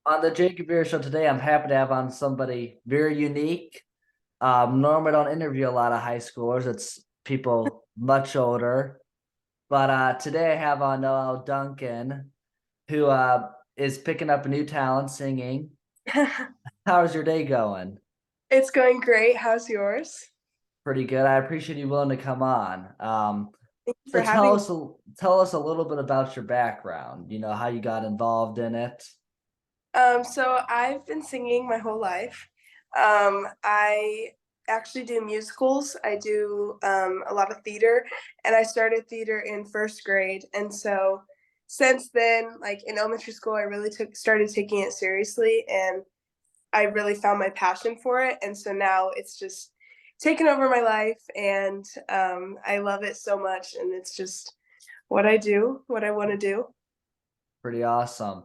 On the Jacob Buehrer Show today, I'm happy to have on somebody very unique. Normally, I don't interview a lot of high schoolers. It's people much older. But today I have on Noelle Duncan, who is picking up a new talent singing. How's your day going? It's going great. How's yours? Pretty good. I appreciate you willing to come on. Thank you So for having me. tell us a little bit about your background. You know how you got involved in it. So I've been singing my whole life. I actually do musicals. I do a lot of theater, and I started theater in first grade. And so since then, like in elementary school, I really started taking it seriously, and I really found my passion for it. And so now it's just taken over my life, and I love it so much. And it's just what I do, what I want to do. Pretty awesome.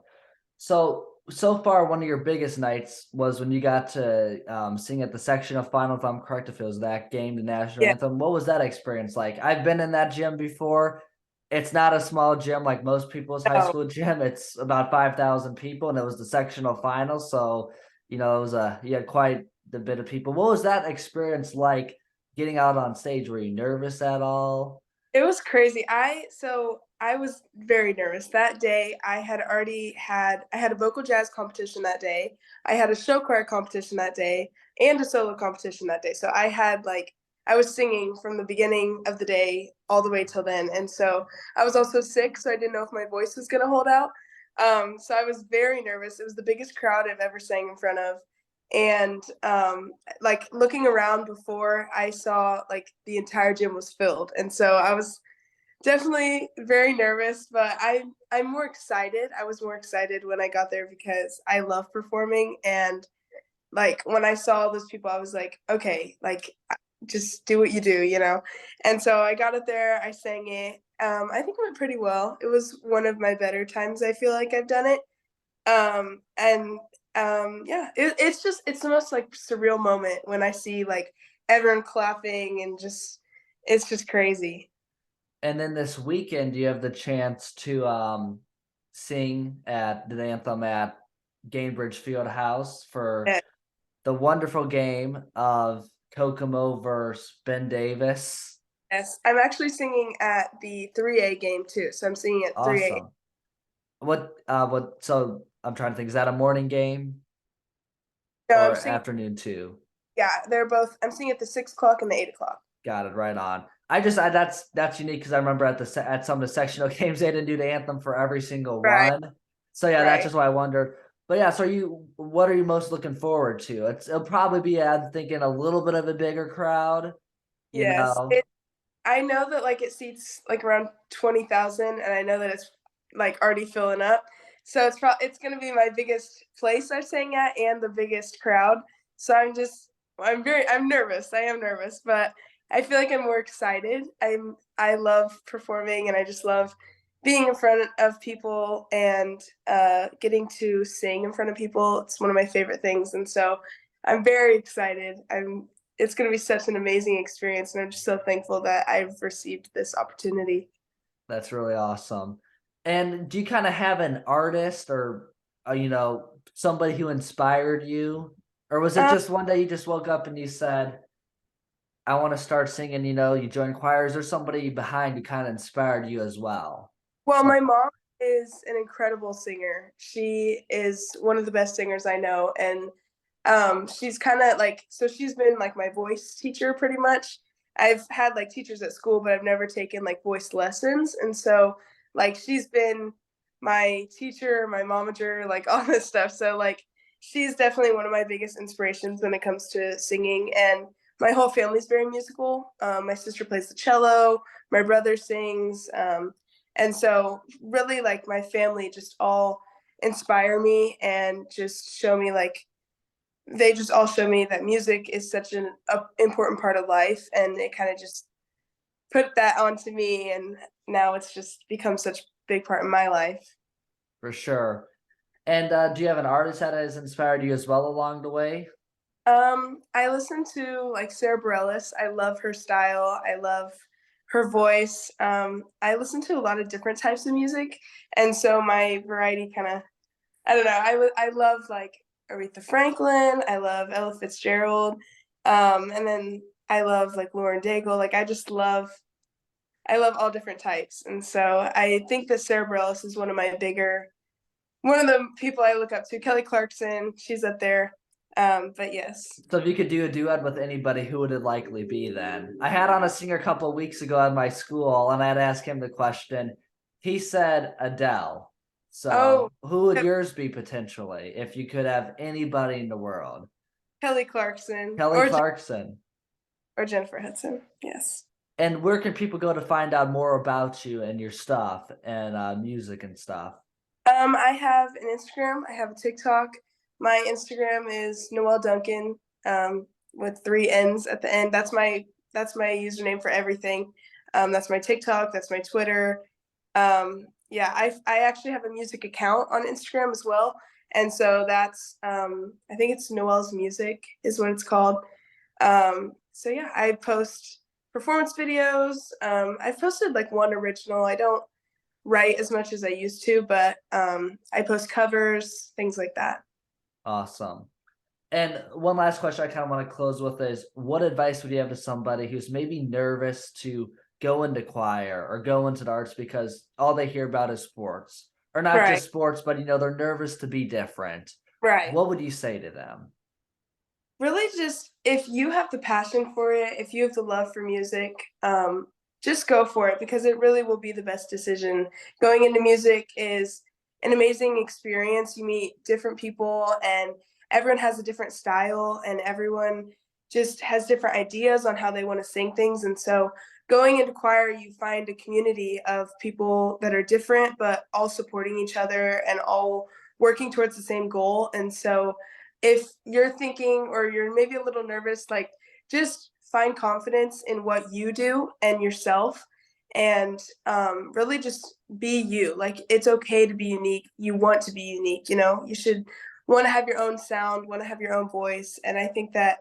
So far, one of your biggest nights was when you got to sing at the sectional final, if I'm correct, if it was that game, the national Yeah. anthem. What was that experience like? I've been in that gym before. It's not a small gym like most people's high No, school gym. It's about 5,000 people, and it was the sectional final. So, it was you had quite the bit of people. What was that experience like getting out on stage? Were you nervous at all? it was crazy. I was very nervous that day. I had a vocal jazz competition that day. I had a show choir competition that day and a solo competition that day. So I was singing from the beginning of the day all the way till then. And so I was also sick, so I didn't know if my voice was gonna hold out. So I was very nervous. It was the biggest crowd I've ever sang in front of. And like looking around before, I saw like the entire gym was filled, and so I was definitely very nervous, but I'm more excited. I was more excited when I got there because I love performing, and like when I saw those people, I was like, okay, like just do what you do, you know. And so I got it there. I sang it. I think it went pretty well. It was one of my better times. I feel like I've done it. And Yeah, it's the most like surreal moment when I see like everyone clapping and just it's just crazy. And then this weekend, you have the chance to sing at the anthem at Gainbridge Fieldhouse for Yeah. the wonderful game of Kokomo versus Ben Davis. Yes, I'm actually singing at the 3A game too, so I'm singing at 3A. Awesome. So I'm trying to think, is that a morning game No, I'm or singing. afternoon too? Yeah, they're both. I'm singing at the 6 o'clock and the 8 o'clock. Got it right on. That's unique because I remember at some of the sectional games they didn't do the anthem for every single Right, one. So yeah, that's right. just why I wondered. But yeah, so what are you most looking forward to? It'll probably be, I'm thinking, a little bit of a bigger crowd, you Yes, know. I know that like it seats like around 20,000, and I know that it's like already filling up. So it's gonna be my biggest place I've sang at and the biggest crowd. So I'm nervous. I am nervous, but I feel like I'm more excited. I love performing, and I just love being in front of people and getting to sing in front of people. It's one of my favorite things, and so I'm very excited. I'm It's going to be such an amazing experience, and I'm just so thankful that I've received this opportunity. That's really awesome. And do you kind of have an artist or somebody who inspired you, or was it Uh, just one day you just woke up and you said, I want to start singing, you join choirs, or somebody behind who kind of inspired you as well? well, Some my mom is an incredible singer. She is one of the best singers I know, and she's kind of like she's been like my voice teacher pretty much. I've had like teachers at school, but I've never taken like voice lessons, and so like she's been my teacher, my momager, like all this stuff. So like she's definitely one of my biggest inspirations when it comes to singing, and my whole family's very musical. My sister plays the cello, my brother sings, and so really like my family just all inspire me and just show me like they just all show me that music is such an important part of life, and it kind of just put that onto me, and now it's just become such a big part of my life. for sure. And do you have an artist that has inspired you as well along the way? I listen to like Sarah Bareilles. I love her style. I love her voice. I listen to a lot of different types of music, and so my variety kind of I don't know. I love like Aretha Franklin. I love Ella Fitzgerald. And then I love like Lauren Daigle. Like I love all different types. And so I think that Sarah Bareilles is one of the people I look up to. Kelly Clarkson, she's up there. But yes. So if you could do a duet with anybody, who would it likely be then? I had on a singer a couple of weeks ago at my school, and I had asked him the question. He said Adele. Oh, So who would yours be potentially if you could have anybody in the world? Kelly Clarkson Kelly Clarkson. or Jennifer Hudson. Yes. And where can people go to find out more about you and your stuff and music and stuff? I have an Instagram. I have a TikTok. My Instagram is Noelle Duncan, with 3 N's at the end. That's my username for everything. That's my TikTok. That's my Twitter. Yeah, I actually have a music account on Instagram as well, and so that's I think it's Noelle's Music is what it's called. So yeah, I post performance videos. I've posted like one original. I don't write as much as I used to, but I post covers, things like that. Awesome. And one last question I kind of want to close with is, what advice would you have to somebody who's maybe nervous to go into choir or go into the arts because all they hear about is sports, or not Right, just sports, but they're nervous to be different? right. What would you say to them? Really, just if you have the passion for it, if you have the love for music, just go for it because it really will be the best decision. Going into music is an amazing experience. You meet different people, and everyone has a different style, and everyone just has different ideas on how they want to sing things. And so, going into choir, you find a community of people that are different, but all supporting each other and all working towards the same goal. And so, if you're thinking or you're maybe a little nervous, like just find confidence in what you do and yourself and really just be you. Like it's okay to be unique. You want to be unique, you should want to have your own sound, want to have your own voice. And I think that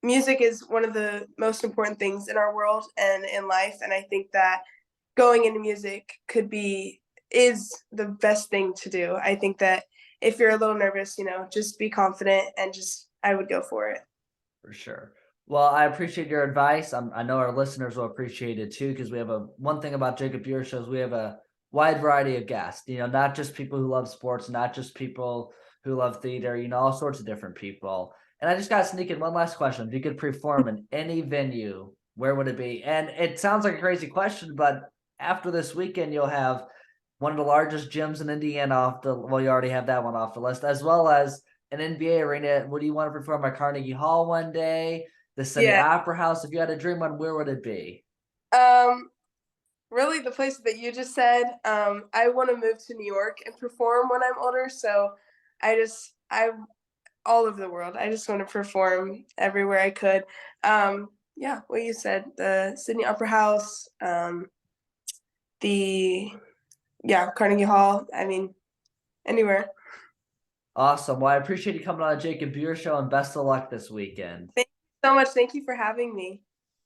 music is one of the most important things in our world and in life. And I think that going into music is the best thing to do. I think that if you're a little nervous, just be confident and I would go for it. For sure. Well, I appreciate your advice. I know our listeners will appreciate it too, because we have one thing about Jacob Buehrer shows, we have a wide variety of guests, not just people who love sports, not just people who love theater, all sorts of different people. And I just got to sneak in one last question. If you could perform in any venue, where would it be? And it sounds like a crazy question, but after this weekend, you'll have one of the largest gyms in Indiana you already have that one off the list, as well as an NBA arena. Would you want to perform at Carnegie Hall one day? The Sydney Yeah. Opera House? If you had a dream one, where would it be? Really the place that you just said, I want to move to New York and perform when I'm older. So I all over the world. I just want to perform everywhere I could. Yeah, what you said, the Sydney Opera House, the Carnegie Hall. I mean, anywhere. Awesome. Well, I appreciate you coming on the Jacob Buehrer Show, and best of luck this weekend. Thank you so much. Thank you for having me.